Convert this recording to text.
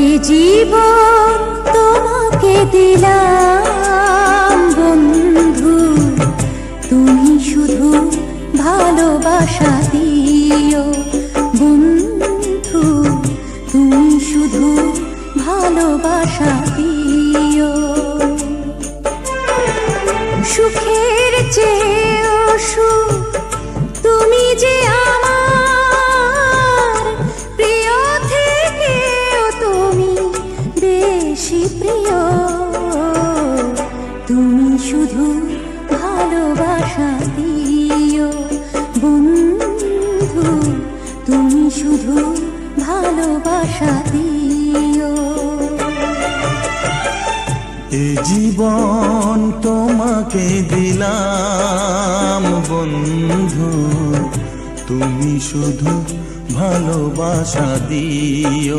এ জীবন তোমাকে দিলাম বন্ধু, তুমি শুধু ভালোবাসা দিও বন্ধু, তুমি শুধু ভালোবাসা দিও। সুখের চেয়েও সুখ তুমি যে আমার প্রিয়, থেকেও তুমি বেশি প্রিয়। তুমি শুধু ভালোবাসা দিও বন্ধু, তুমি শুধু ভালোবাসা দিও। এ জীবন তোমাকে দিলাম বন্ধু, তুমি শুধু ভালোবাসা দিও।